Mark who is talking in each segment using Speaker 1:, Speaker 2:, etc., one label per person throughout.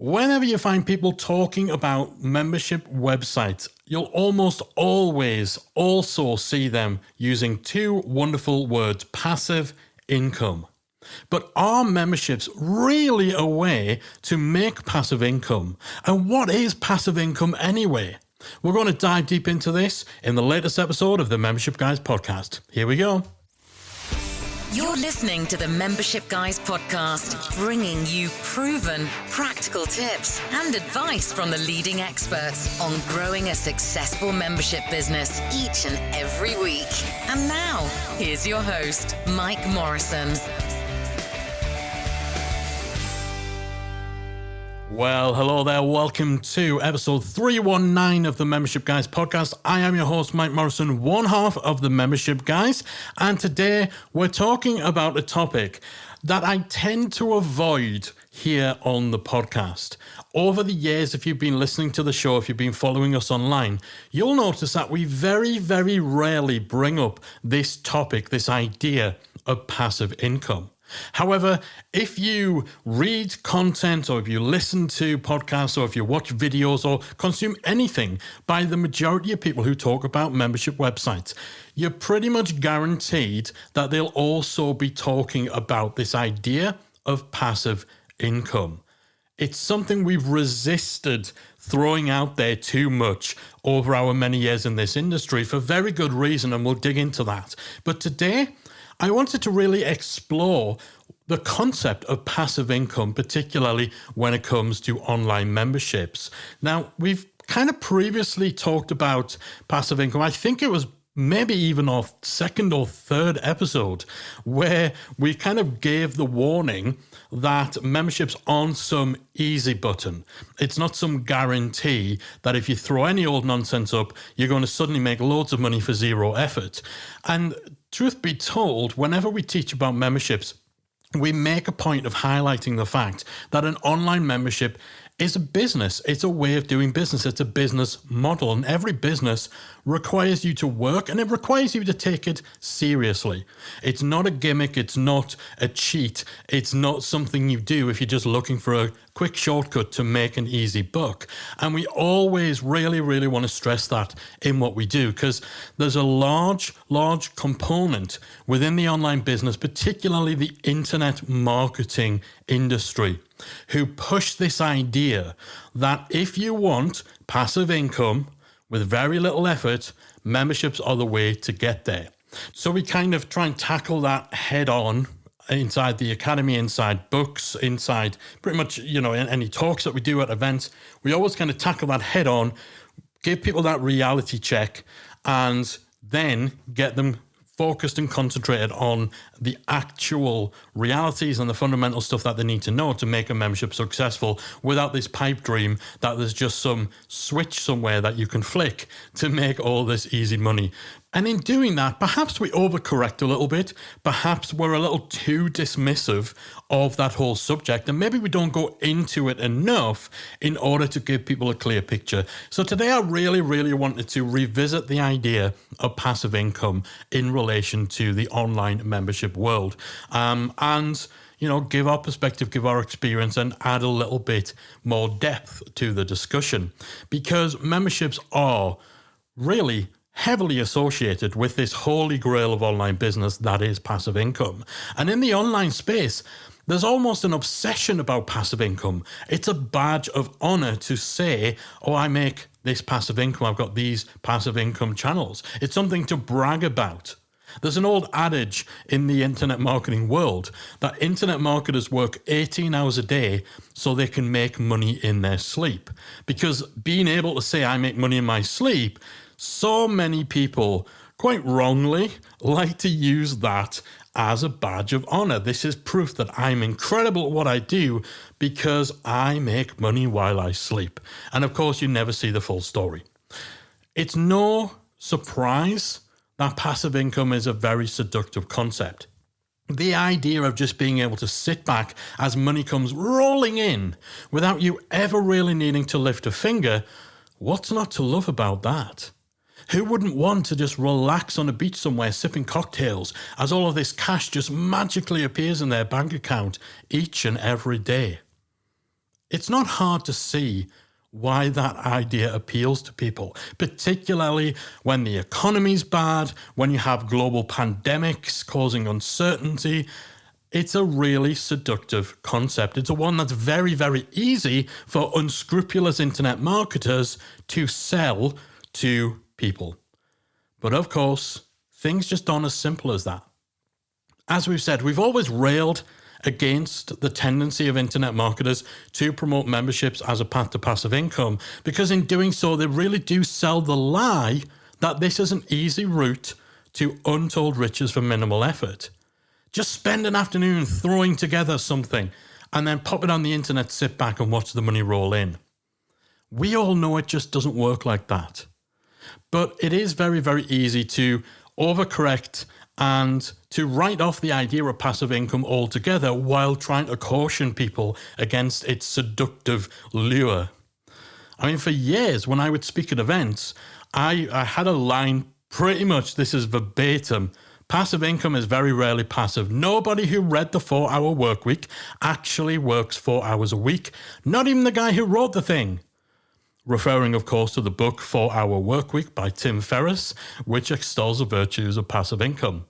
Speaker 1: Whenever you find people talking about membership websites, you'll almost always also see them using two wonderful words, passive income. But are memberships really a way to make passive income? And what is passive income anyway? We're going to dive deep into this in the latest episode of the Membership Guys podcast. Here we go.
Speaker 2: You're listening to the Membership Guys podcast, bringing you proven, practical tips and advice from the leading experts on growing a successful membership business each and every week. And now, here's your host, Mike Morrison.
Speaker 1: Well, hello there. Welcome to episode 319 of the Membership Guys podcast. I am your host, Mike Morrison, one half of the Membership Guys. And today we're talking about a topic that I tend to avoid here on the podcast. Over the years, if you've been listening to the show, if you've been following us online, you'll notice that we very, very rarely bring up this topic, this idea of passive income. However, if you read content or if you listen to podcasts or if you watch videos or consume anything by the majority of people who talk about membership websites, you're pretty much guaranteed that they'll also be talking about this idea of passive income. It's something we've resisted throwing out there too much over our many years in this industry for very good reason, and we'll dig into that. But today, I wanted to really explore the concept of passive income, particularly when it comes to online memberships. Now, we've kind of previously talked about passive income. I think it was maybe even our second or third episode where we kind of gave the warning that memberships aren't some easy button. It's not some guarantee that if you throw any old nonsense up, you're going to suddenly make loads of money for zero effort. And truth be told, whenever we teach about memberships, we make a point of highlighting the fact that an online membership is a business. It's a way of doing business. It's a business model. And every business requires you to work and it requires you to take it seriously. It's not a gimmick. It's not a cheat. It's not something you do if you're just looking for a quick shortcut to make an easy buck. And we always really, really want to stress that in what we do, because there's a large component within the online business, particularly the internet marketing industry, who push this idea that if you want passive income with very little effort, memberships are the way to get there. So we kind of try and tackle that head on inside the academy, inside books, inside pretty much, in any talks that we do at events. We always kind of tackle that head on, give people that reality check, and then get them focused and concentrated on the actual realities and the fundamental stuff that they need to know to make a membership successful, without this pipe dream that there's just some switch somewhere that you can flick to make all this easy money. And in doing that, perhaps we overcorrect a little bit. Perhaps we're a little too dismissive of that whole subject, and maybe we don't go into it enough in order to give people a clear picture. So today I really, really wanted to revisit the idea of passive income in relation to the online membership world, and give our perspective, give our experience, and add a little bit more depth to the discussion, because memberships are really heavily associated with this holy grail of online business that is passive income. And in the online space, there's almost an obsession about passive income. It's a badge of honor to say, oh, I make this passive income. I've got these passive income channels. It's something to brag about. There's an old adage in the internet marketing world that internet marketers work 18 hours a day so they can make money in their sleep. Because being able to say I make money in my sleep, so many people, quite wrongly, like to use that as a badge of honor. This is proof that I'm incredible at what I do because I make money while I sleep. And of course, you never see the full story. It's no surprise that passive income is a very seductive concept. The idea of just being able to sit back as money comes rolling in without you ever really needing to lift a finger, what's not to love about that? Who wouldn't want to just relax on a beach somewhere sipping cocktails as all of this cash just magically appears in their bank account each and every day? It's not hard to see why that idea appeals to people, particularly when the economy's bad, when you have global pandemics causing uncertainty. It's a really seductive concept. It's a one that's very, very easy for unscrupulous internet marketers to sell to people. But of course, things just aren't as simple as that. As we've said, we've always railed against the tendency of internet marketers to promote memberships as a path to passive income, because in doing so, they really do sell the lie that this is an easy route to untold riches for minimal effort. Just spend an afternoon throwing together something and then pop it on the internet, sit back and watch the money roll in. We all know it just doesn't work like that. But it is very, very easy to overcorrect and to write off the idea of passive income altogether while trying to caution people against its seductive lure. I mean, for years, when I would speak at events, I had a line, pretty much this is verbatim: passive income is very rarely passive. Nobody who read the 4-hour work week actually works 4 hours a week. Not even the guy who wrote the thing. Referring, of course, to the book 4-Hour Workweek by Tim Ferriss, which extols the virtues of passive income.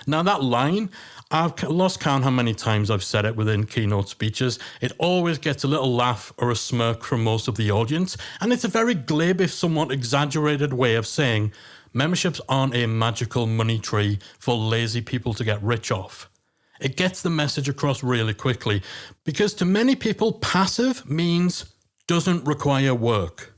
Speaker 1: Now, that line, I've lost count how many times I've said it within keynote speeches. It always gets a little laugh or a smirk from most of the audience, and it's a very glib, if somewhat exaggerated way of saying memberships aren't a magical money tree for lazy people to get rich off. It gets the message across really quickly, because to many people, passive means doesn't require work.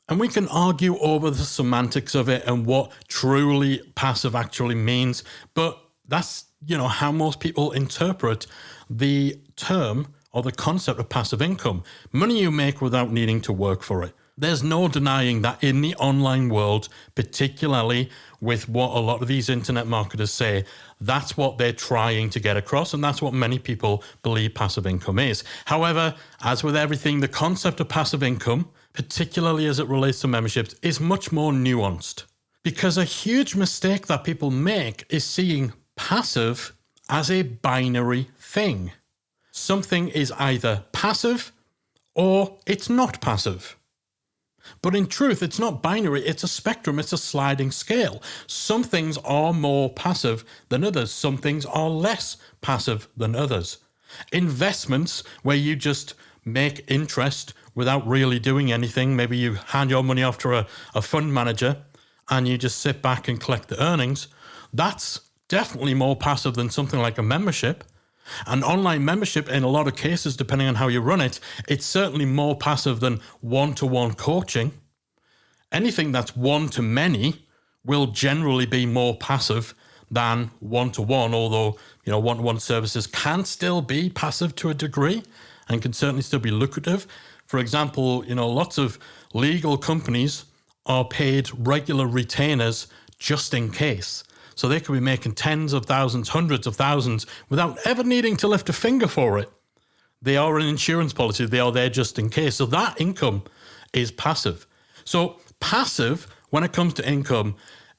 Speaker 1: And we can argue over the semantics of it and what truly passive actually means, but that's, how most people interpret the term or the concept of passive income. Money you make without needing to work for it. There's no denying that in the online world, particularly with what a lot of these internet marketers say, that's what they're trying to get across, and that's what many people believe passive income is. However, as with everything, the concept of passive income, particularly as it relates to memberships, is much more nuanced. Because a huge mistake that people make is seeing passive as a binary thing. Something is either passive or it's not passive. But in truth, it's not binary, it's a spectrum, it's a sliding scale. Some things are more passive than others, some things are less passive than others. Investments, where you just make interest without really doing anything, maybe you hand your money off to a fund manager and you just sit back and collect the earnings, that's definitely more passive than something like a membership. An online membership, in a lot of cases, depending on how you run it, it's certainly more passive than one-to-one coaching. Anything that's one-to-many will generally be more passive than one-to-one, although, one-to-one services can still be passive to a degree and can certainly still be lucrative. For example, lots of legal companies are paid regular retainers just in case. So they could be making tens of thousands, hundreds of thousands without ever needing to lift a finger for it. They are an insurance policy. They are there just in case. So that income is passive. So passive, when it comes to income,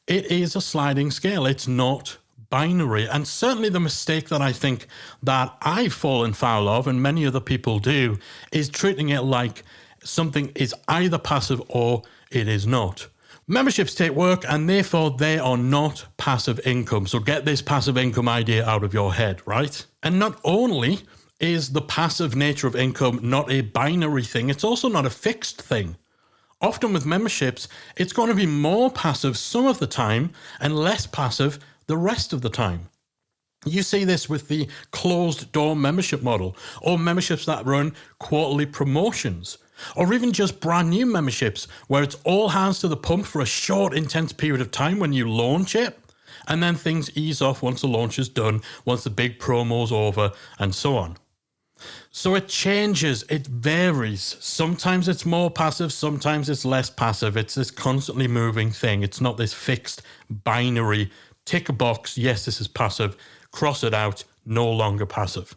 Speaker 1: it is a sliding scale. It's not binary. And certainly the mistake that I think that I've fallen foul of, and many other people do, is treating it like something is either passive or it is not. Memberships take work, and therefore they are not passive income. So get this passive income idea out of your head, right? And not only is the passive nature of income not a binary thing, it's also not a fixed thing. Often with memberships, it's going to be more passive some of the time and less passive the rest of the time. You see this with the closed door membership model, or memberships that run quarterly promotions, or even just brand new memberships where it's all hands to the pump for a short, intense period of time when you launch it, and then things ease off once the launch is done, once the big promo's over, and so on. So it changes, it varies. Sometimes it's more passive, sometimes it's less passive. It's this constantly moving thing. It's not this fixed binary, tick a box, yes, this is passive, cross it out, no longer passive.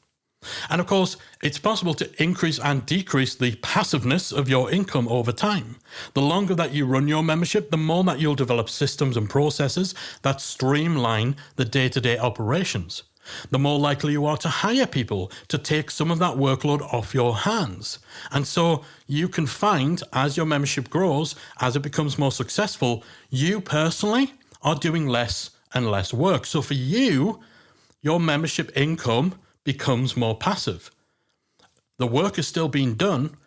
Speaker 1: And of course, it's possible to increase and decrease the passiveness of your income over time. The longer that you run your membership, the more that you'll develop systems and processes that streamline the day-to-day operations. the more likely you are to hire people to take some of that workload off your hands. And so you can find, as your membership grows, as it becomes more successful, you personally are doing less and less work. So for you, your membership income becomes more passive. The work is still being done.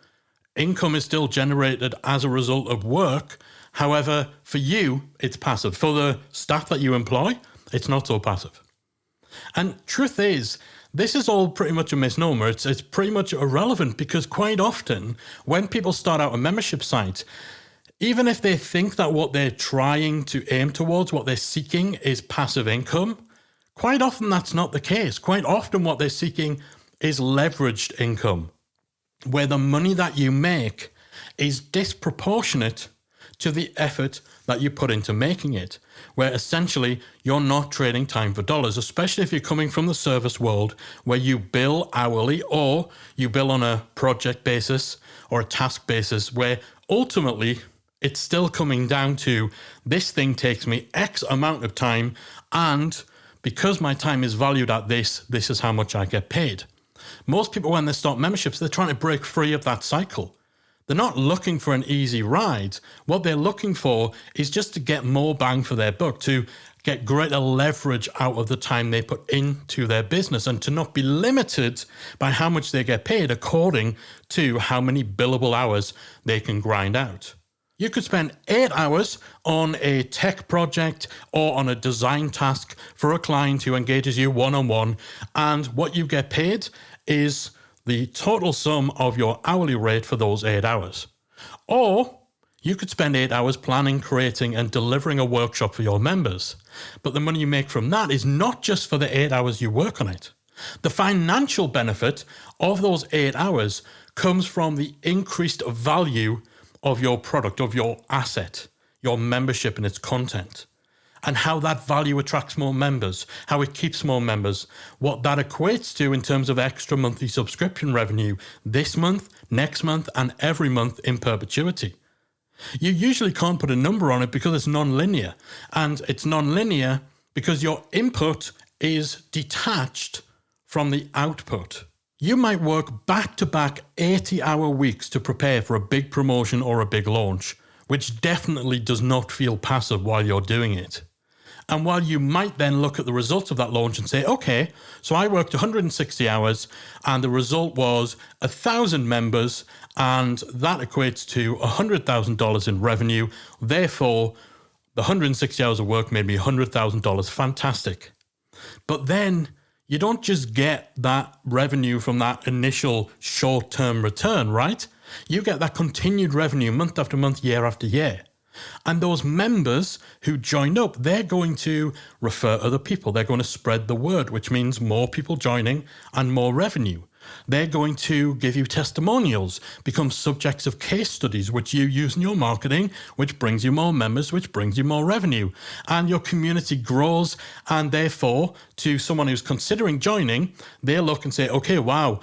Speaker 1: Income is still generated as a result of work. However, for you, it's passive. For the staff that you employ, it's not so passive. And truth is, this is all pretty much a misnomer. It's pretty much irrelevant, because quite often when people start out a membership site, even if they think that what they're trying to aim towards, what they're seeking is passive income, quite often that's not the case. Quite often what they're seeking is leveraged income, where the money that you make is disproportionate to the effort that you put into making it, where essentially you're not trading time for dollars, especially if you're coming from the service world where you bill hourly or you bill on a project basis or a task basis, where ultimately it's still coming down to this thing takes me X amount of time, and because my time is valued at this is how much I get paid. Most people, when they start memberships, they're trying to break free of that cycle. They're not looking for an easy ride. What they're looking for is just to get more bang for their buck, to get greater leverage out of the time they put into their business, and to not be limited by how much they get paid according to how many billable hours they can grind out. You could spend 8 hours on a tech project or on a design task for a client who engages you one-on-one, and what you get paid is the total sum of your hourly rate for those 8 hours. Or you could spend 8 hours planning, creating, and delivering a workshop for your members. But the money you make from that is not just for the 8 hours you work on it. The financial benefit of those 8 hours comes from the increased value of your product, of your asset, your membership and its content, and how that value attracts more members, how it keeps more members, what that equates to in terms of extra monthly subscription revenue this month, next month, and every month in perpetuity. You usually can't put a number on it because it's non-linear, and it's non-linear because your input is detached from the output. You might work back-to-back 80-hour weeks to prepare for a big promotion or a big launch, which definitely does not feel passive while you're doing it. And while you might then look at the results of that launch and say, okay, so I worked 160 hours and the result was 1,000 members, and that equates to $100,000 in revenue. Therefore, the 160 hours of work made me $100,000. Fantastic. But then you don't just get that revenue from that initial short-term return, right? You get that continued revenue month after month, year after year. And those members who join up, they're going to refer other people. They're going to spread the word, which means more people joining and more revenue. They're going to give you testimonials, become subjects of case studies, which you use in your marketing, which brings you more members, which brings you more revenue. And your community grows, and therefore, to someone who's considering joining, they look and say, okay, wow,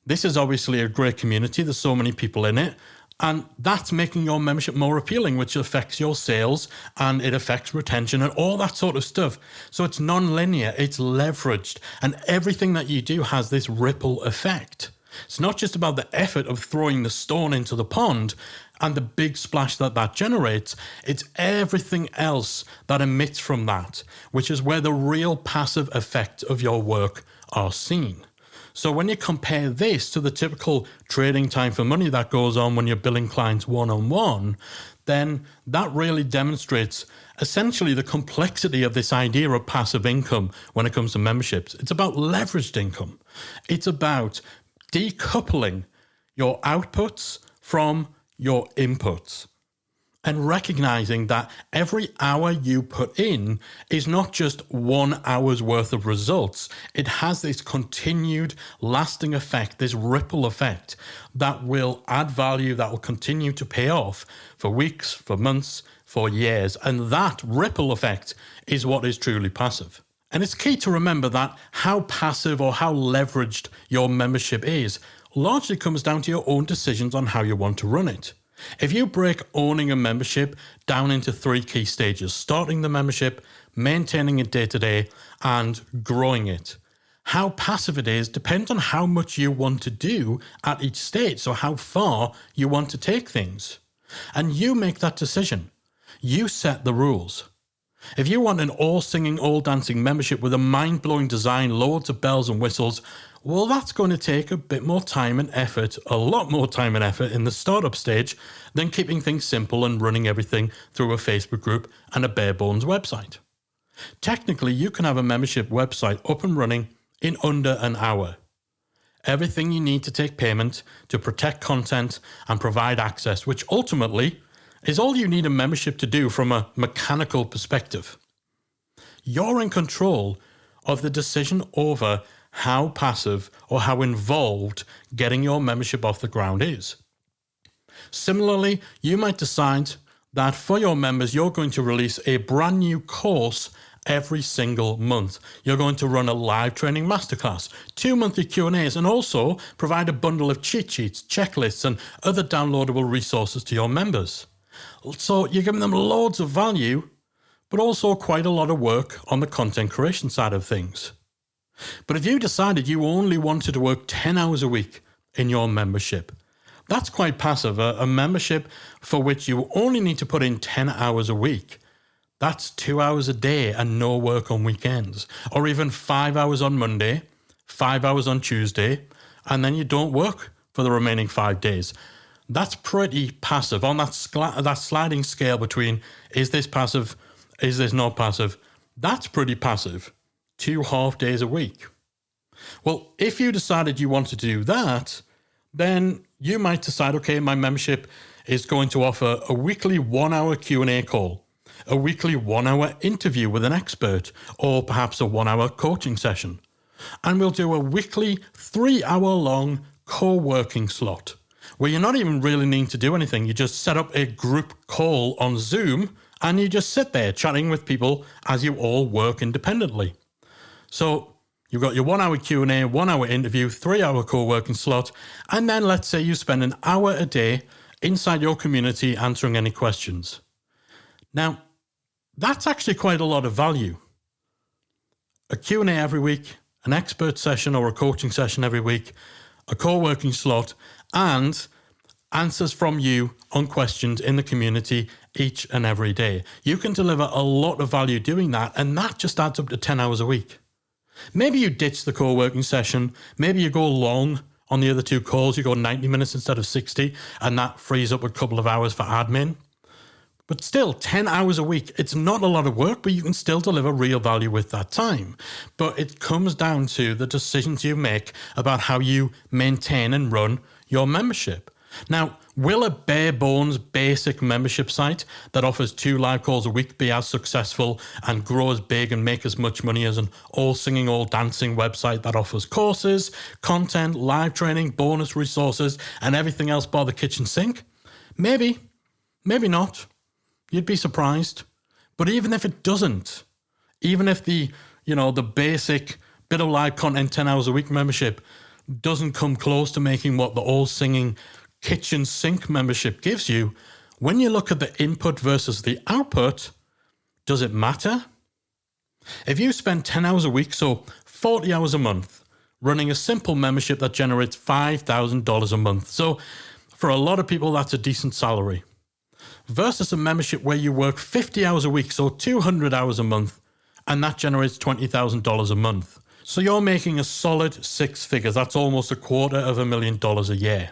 Speaker 1: this is obviously a great community. There's so many people in it. And that's making your membership more appealing, which affects your sales and it affects retention and all that sort of stuff. So it's non-linear, it's leveraged, and everything that you do has this ripple effect. It's not just about the effort of throwing the stone into the pond and the big splash that that generates. It's everything else that emits from that, which is where the real passive effects of your work are seen. So when you compare this to the typical trading time for money that goes on when you're billing clients one-on-one, then that really demonstrates essentially the complexity of this idea of passive income when it comes to memberships. It's about leveraged income. It's about decoupling your outputs from your inputs, and recognizing that every hour you put in is not just 1 hour's worth of results. It has this continued lasting effect, this ripple effect that will add value, that will continue to pay off for weeks, for months, for years. And that ripple effect is what is truly passive. And it's key to remember that how passive or how leveraged your membership is largely comes down to your own decisions on how you want to run it. If you break owning a membership down into 3 key stages: starting the membership, maintaining it day to day, and growing it, How passive it is depends on how much you want to do at each stage, so how far you want to take things. And you make that decision. You set the rules. If you want an all-singing, all-dancing membership with a mind-blowing design, loads of bells and whistles, well, that's going to take a bit more time and effort, a lot more time and effort in the startup stage than keeping things simple and running everything through a Facebook group and a bare-bones website. Technically, you can have a membership website up and running in under an hour. Everything you need to take payment, to protect content and provide access, which ultimately is all you need a membership to do from a mechanical perspective. You're in control of the decision over how passive or how involved getting your membership off the ground is. Similarly, you might decide that for your members, you're going to release a brand new course every single month. You're going to run a live training masterclass, 2 monthly Q&As, and also provide a bundle of cheat sheets, checklists, and other downloadable resources to your members. So you're giving them loads of value, but also quite a lot of work on the content creation side of things. But if you decided you only wanted to work 10 hours a week in your membership, that's quite passive. A membership for which you only need to put in 10 hours a week. That's 2 hours a day and no work on weekends. Or even 5 hours on Monday, 5 hours on Tuesday, and then you don't work for the remaining 5 days. That's pretty passive. On that sliding scale between is this passive, is this not passive, that's pretty passive. 2 half days a week. Well, if you decided you wanted to do that, then you might decide, okay, my membership is going to offer a weekly 1 hour Q&A call, a weekly 1 hour interview with an expert, or perhaps a 1 hour coaching session. And we'll do a weekly 3 hour long co-working slot where you're not even really needing to do anything. You just set up a group call on Zoom and you just sit there chatting with people as you all work independently. So you've got your 1 hour Q&A, 1 hour interview, 3 hour co-working slot, and then let's say you spend an hour a day inside your community answering any questions. Now, that's actually quite a lot of value. A Q&A every week, an expert session or a coaching session every week, a co-working slot, and answers from you on questions in the community each and every day. You can deliver a lot of value doing that, and that just adds up to 10 hours a week. Maybe you ditch the co-working session, maybe you go long on the other 2 calls, you go 90 minutes instead of 60, and that frees up a couple of hours for admin. But still, 10 hours a week, it's not a lot of work, but you can still deliver real value with that time. But it comes down to the decisions you make about how you maintain and run your membership. Now, will a bare bones basic membership site that offers 2 live calls a week be as successful and grow as big and make as much money as an all singing, all dancing website that offers courses, content, live training, bonus resources, and everything else bar the kitchen sink? Maybe, maybe not. You'd be surprised. But even if it doesn't, even if the basic bit of live content 10 hours a week membership doesn't come close to making what the all singing kitchen sink membership gives you, when you look at the input versus the output, does it matter? If you spend 10 hours a week, so 40 hours a month, running a simple membership that generates $5,000 a month, so for a lot of people that's a decent salary, versus a membership where you work 50 hours a week, so 200 hours a month, and that generates $20,000 a month. So you're making a solid 6 figures. That's almost $250,000 a year.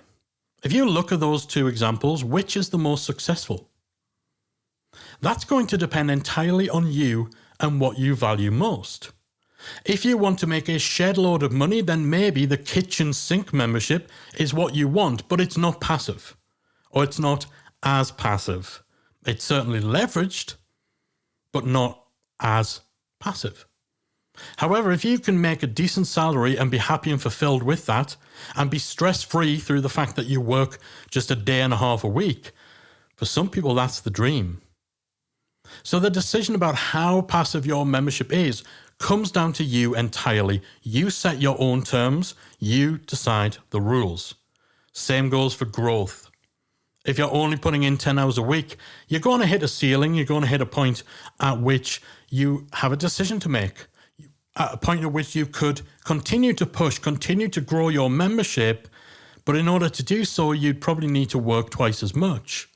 Speaker 1: If you look at those 2 examples, which is the most successful? That's going to depend entirely on you and what you value most. If you want to make a shed load of money, then maybe the kitchen sink membership is what you want, but it's not passive, or it's not as passive. It's certainly leveraged, but not as passive. However, if you can make a decent salary and be happy and fulfilled with that, and be stress-free through the fact that you work just a day and a half a week, for some people that's the dream. So the decision about how passive your membership is comes down to you entirely. You set your own terms, you decide the rules. Same goes for growth. If you're only putting in 10 hours a week, you're going to hit a ceiling, you're going to hit a point at which you have a decision to make. at a point at which you could continue to push, continue to grow your membership, but in order to do so, you'd probably need to work twice as much.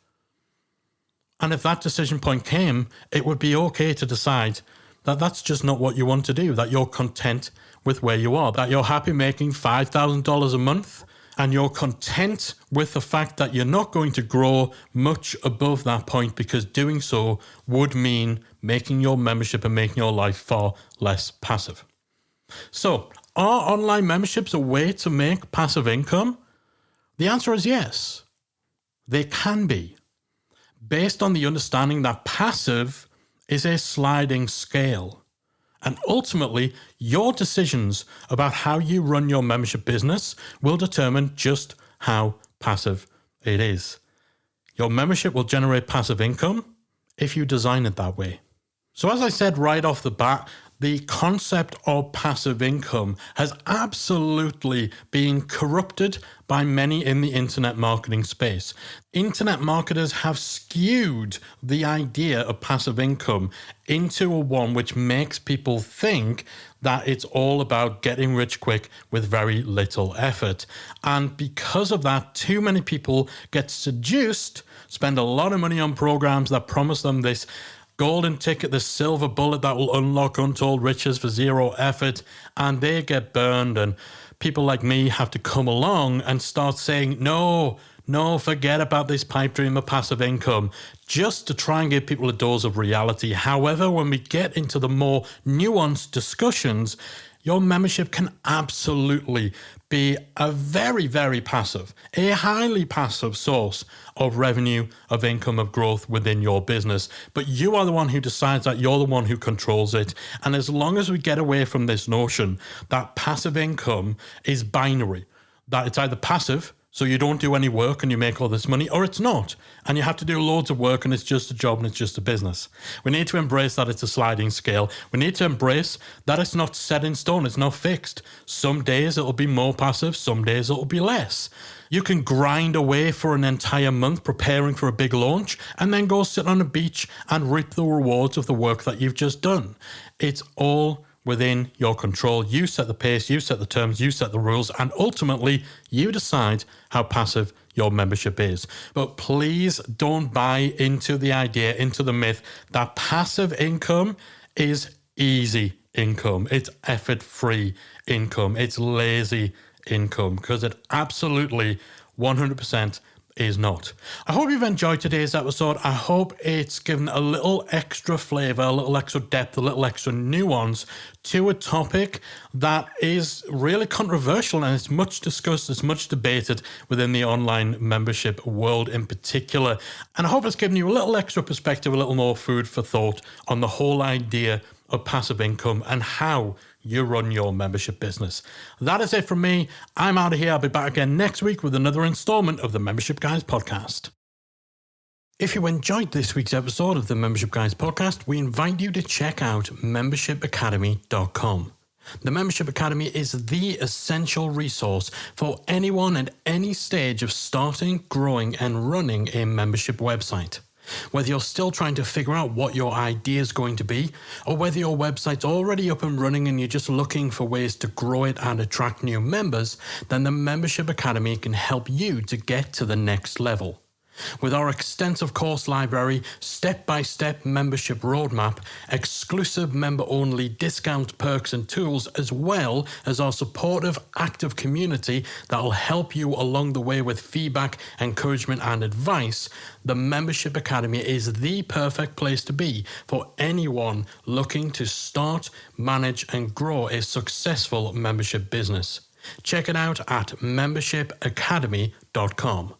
Speaker 1: And if that decision point came, it would be okay to decide that that's just not what you want to do, that you're content with where you are, that you're happy making $5,000 a month, and you're content with the fact that you're not going to grow much above that point, because doing so would mean making your membership and making your life far less passive. So, are online memberships a way to make passive income? The answer is yes. They can be, based on the understanding that passive is a sliding scale. And ultimately, your decisions about how you run your membership business will determine just how passive it is. Your membership will generate passive income if you design it that way. So as I said right off the bat, the concept of passive income has absolutely been corrupted by many in the internet marketing space. Internet marketers have skewed the idea of passive income into a one which makes people think that it's all about getting rich quick with very little effort. And because of that, too many people get seduced, spend a lot of money on programs that promise them this golden ticket, the silver bullet that will unlock untold riches for zero effort, and they get burned, and people like me have to come along and start saying, no, forget about this pipe dream of passive income, just to try and give people a dose of reality. However, when we get into the more nuanced discussions, your membership can absolutely be a very, very passive, a highly passive source of revenue, of income, of growth within your business. But you are the one who decides that, you're the one who controls it. And as long as we get away from this notion that passive income is binary, that it's either passive, so you don't do any work and you make all this money, or it's not, and you have to do loads of work and it's just a job and it's just a business. We need to embrace that it's a sliding scale. We need to embrace that it's not set in stone, it's not fixed. Some days it'll be more passive, some days it'll be less. You can grind away for an entire month preparing for a big launch and then go sit on a beach and reap the rewards of the work that you've just done. It's all within your control. You set the pace, you set the terms, you set the rules, and ultimately you decide how passive your membership is. But please don't buy into the idea, into the myth that passive income is easy income. It's effort-free income. It's lazy income, because it absolutely 100% is not. I hope you've enjoyed today's episode. I hope it's given a little extra flavor, a little extra depth, a little extra nuance to a topic that is really controversial, and it's much discussed, it's much debated within the online membership world in particular. And I hope it's given you a little extra perspective, a little more food for thought on the whole idea of passive income and how you run your membership business. That is it from me. I'm out of here. I'll be back again next week with another installment of the Membership Guys podcast. If you enjoyed this week's episode of the Membership Guys podcast, we invite you to check out membershipacademy.com. The Membership Academy is the essential resource for anyone at any stage of starting, growing, and running a membership website. Whether you're still trying to figure out what your idea is going to be, or whether your website's already up and running and you're just looking for ways to grow it and attract new members, then the Membership Academy can help you to get to the next level. With our extensive course library, step-by-step membership roadmap, exclusive member-only discount perks and tools, as well as our supportive, active community that will help you along the way with feedback, encouragement and advice, the Membership Academy is the perfect place to be for anyone looking to start, manage and grow a successful membership business. Check it out at membershipacademy.com.